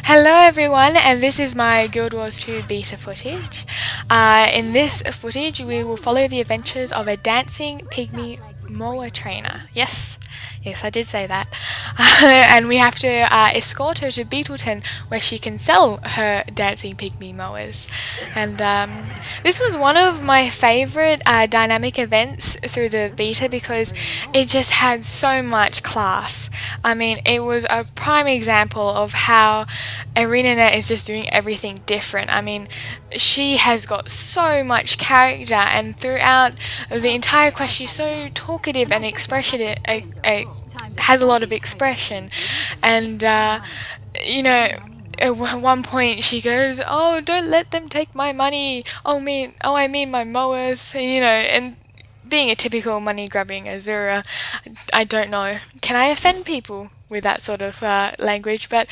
Hello everyone, and this is my Guild Wars 2 beta footage. In this footage, we will follow the adventures of a dancing pygmy moa trainer. Yes, I did say that. And we have to escort her to Beetleton, where she can sell her dancing pygmy moas. And this was one of my favourite dynamic events through the beta because it just had so much class. I mean, it was a prime example of how ArenaNet is just doing everything different. I mean, she has got so much character, and throughout the entire quest, she's so talkative and expressive. Has a lot of expression, and at one point she goes, "Oh, don't let them take my money. I mean my mowers." And being a typical money grabbing Azura, I don't know. Can I offend people with that sort of language? But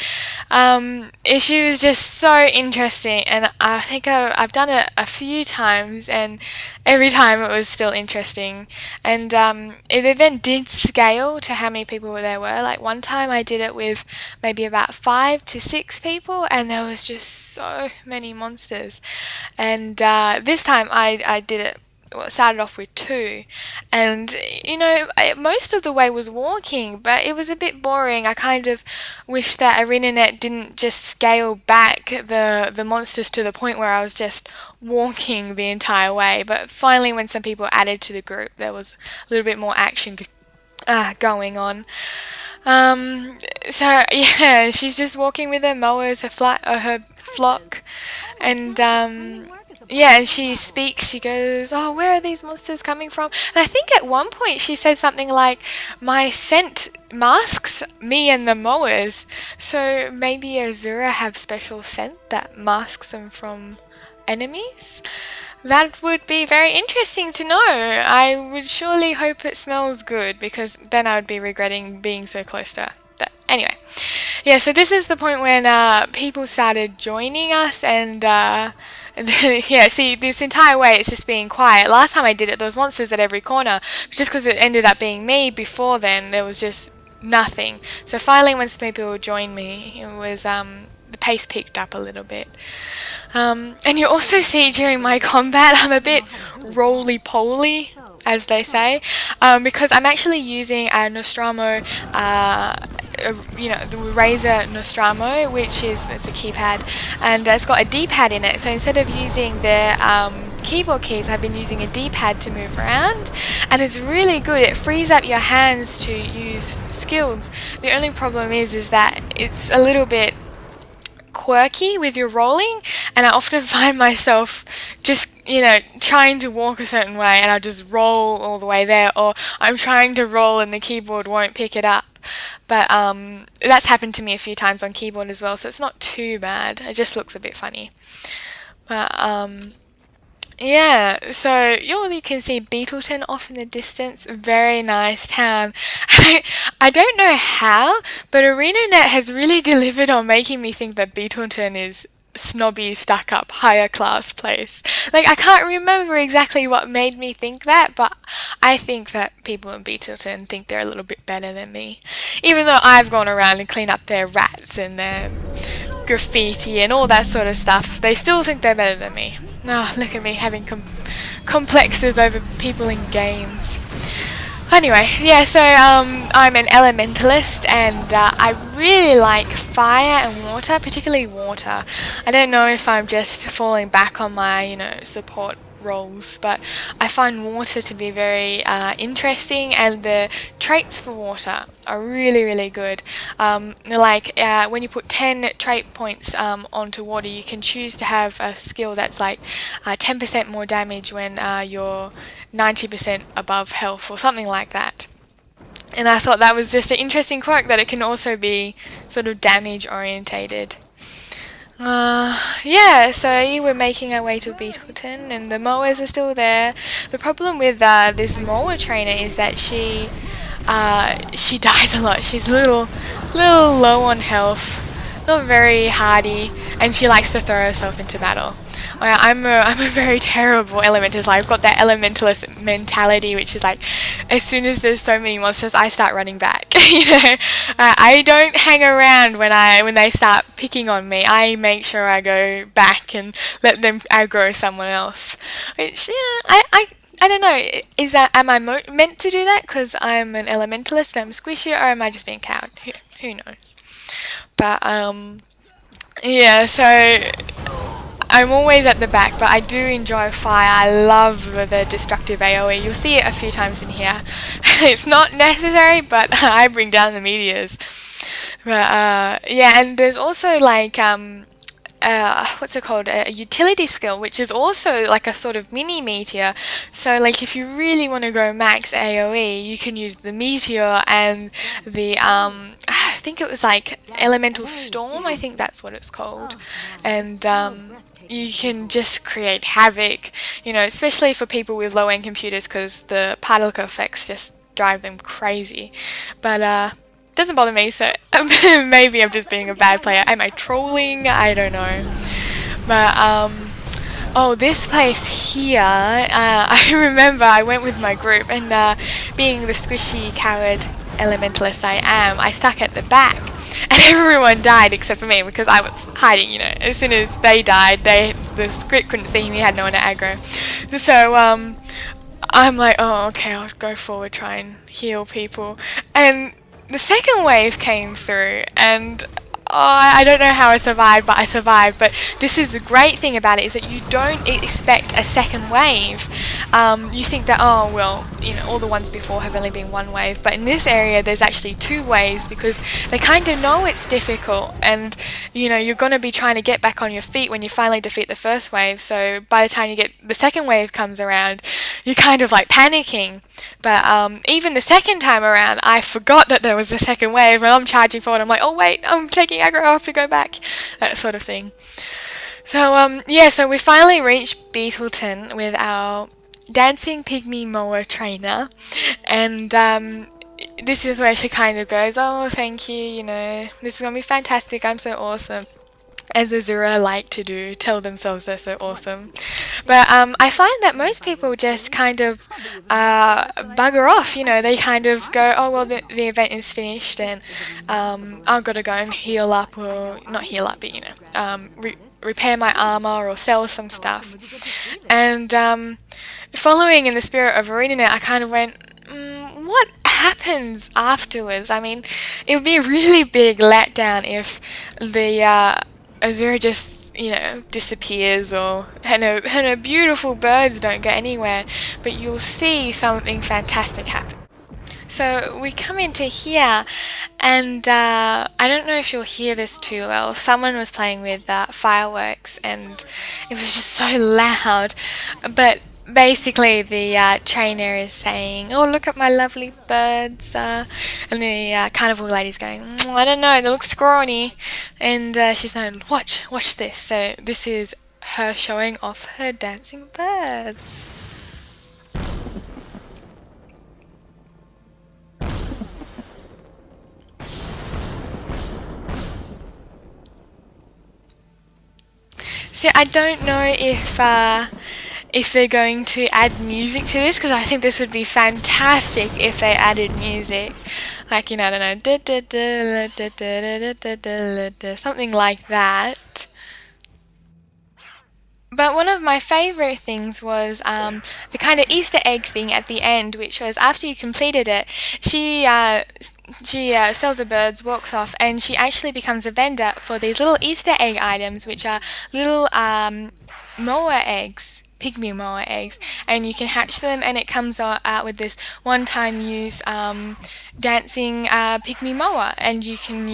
she was just so interesting, and I think I've done it a few times, and every time it was still interesting. And the event did scale to how many people there were. Like one time I did it with maybe about 5 to 6 people, and there was just so many monsters. And this time I did it. Well, it started off with 2, and most of the way was walking, but it was a bit boring. I kind of wish that ArenaNet didn't just scale back the monsters to the point where I was just walking the entire way. But finally, when some people added to the group, there was a little bit more action going on. So yeah, she's just walking with her mowers, her flock, and yeah, and she speaks. She goes, "Oh, where are these monsters coming from?" And I think at one point she said something like, "My scent masks me and the mowers." So maybe Azura have special scent that masks them from enemies. That would be very interesting to know. I would surely hope it smells good, because then I would be regretting being so close to her. But anyway, yeah, so this is the point when people started joining us, and yeah, see, this entire way it's just being quiet. Last time I did it, there was monsters at every corner, just because it ended up being me. Before then, there was just nothing. So finally, when some people joined me, it was the pace picked up a little bit. And you also see during my combat, I'm a bit roly-poly, as they say, because I'm actually using a Nostromo, the Razor Nostromo, which it's a keypad, and it's got a D-pad in it. So instead of using the keyboard keys, I've been using a D-pad to move around, and it's really good. It frees up your hands to use skills. The only problem is that it's a little bit quirky with your rolling, and I often find myself just trying to walk a certain way and I just roll all the way there, or I'm trying to roll and the keyboard won't pick it up. But that's happened to me a few times on keyboard as well, so it's not too bad. It just looks a bit funny. But yeah, so you can see Beetleton off in the distance. Very nice town. I don't know how, but ArenaNet has really delivered on making me think that Beetleton is snobby, stuck up, higher class place. Like, I can't remember exactly what made me think that, but I think that people in Beetleton think they're a little bit better than me. Even though I've gone around and cleaned up their rats and their graffiti and all that sort of stuff, they still think they're better than me. Oh, look at me having complexes over people in games. Anyway, yeah, so I'm an elementalist, and I really like fire and water, particularly water. I don't know if I'm just falling back on my, support roles, but I find water to be very interesting, and the traits for water are really, really good. When you put 10 trait points onto water, you can choose to have a skill that's like 10% more damage when you're 90% above health, or something like that. And I thought that was just an interesting quirk, that it can also be sort of damage orientated. Yeah, so we're making our way to Beetleton, and the mowers are still there. The problem with this mower trainer is that she dies a lot. She's a little low on health, not very hardy, and she likes to throw herself into battle. I'm a very terrible elementalist. I've got that elementalist mentality, which is like, as soon as there's so many monsters, I start running back. I don't hang around when they start picking on me. I make sure I go back and let them aggro someone else. Which I don't know. Am I meant to do that because I'm an elementalist and I'm squishy, or am I just being cowed? Who knows? But yeah. So I'm always at the back, but I do enjoy fire. I love the destructive AoE. You'll see it a few times in here. It's not necessary, but I bring down the meteors. But yeah, and there's also like what's it called? A utility skill, which is also like a sort of mini meteor. So like if you really want to go max AoE, you can use the meteor and the I think it was like elemental storm. I think that's what it's called, and you can just create havoc. Especially for people with low-end computers, because the particle effects just drive them crazy. But doesn't bother me, so maybe I'm just being a bad player. Am I trolling? I don't know. But oh, this place here, I remember I went with my group, and being the squishy coward elementalist I am, I stuck at the back, and everyone died except for me because I was hiding. As soon as they died, the script couldn't see me, had no one to aggro. So I'm like, oh, okay, I'll go forward, try and heal people, and the second wave came through, and I don't know how I survived, but I survived. But this is the great thing about it, is that you don't expect a second wave. You think that, oh well, all the ones before have only been one wave, but in this area there's actually two waves, because they kind of know it's difficult, and you're going to be trying to get back on your feet when you finally defeat the first wave. So by the time you get the second wave comes around, you're kind of like panicking. But even the second time around, I forgot that there was a second wave, and I'm charging forward. I'm like, oh wait, I'm taking aggro, I have to go back, that sort of thing. So yeah, so we finally reached Beetleton with our dancing pygmy moa trainer, and this is where she kind of goes, oh thank you, this is gonna be fantastic, I'm so awesome, as Azura like to do, tell themselves they're so awesome. But I find that most people just kind of bugger off. They kind of go, oh well, the event is finished, and I've got to go and heal up, or not heal up, but repair my armor or sell some stuff. And following in the spirit of ArenaNet, I kind of went, what happens afterwards? I mean, it would be a really big letdown if the Azura just disappears, and her beautiful birds don't go anywhere, but you'll see something fantastic happen. So we come into here, and I don't know if you'll hear this too well. Someone was playing with fireworks, and it was just so loud. But basically, the trainer is saying, "Oh, look at my lovely birds," and the carnival lady's going, "I don't know, they look scrawny," and she's saying, "Watch this." So this is her showing off her dancing birds. So I don't know if they're going to add music to this, because I think this would be fantastic if they added music, like I don't know, something like that. But one of my favourite things was the kind of Easter egg thing at the end, which was after you completed it, she sells the birds, walks off, and she actually becomes a vendor for these little Easter egg items, which are little moa eggs, pygmy moa eggs, and you can hatch them, and it comes out with this one-time use dancing pygmy moa, and you can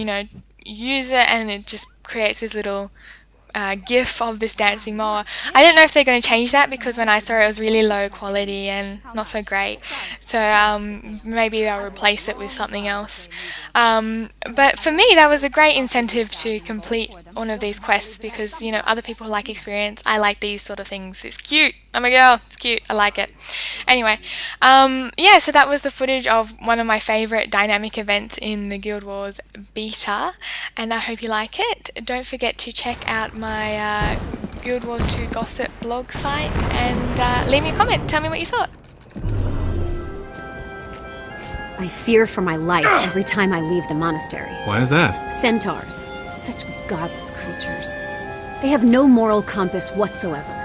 use it, and it just creates this little gif of this dancing moa. I don't know if they're going to change that, because when I saw it, it was really low quality and not so great. So maybe they'll replace it with something else. But for me, that was a great incentive to complete one of these quests, because other people like experience. I like these sort of things. It's cute. I'm a girl. It's cute. I like it. Anyway, yeah. So that was the footage of one of my favorite dynamic events in the Guild Wars beta, and I hope you like it. Don't forget to check out my GW2 Gossip blog site and leave me a comment. Tell me what you thought. I fear for my life every time I leave the monastery. Why is that? Centaurs. Such godless creatures. They have no moral compass whatsoever.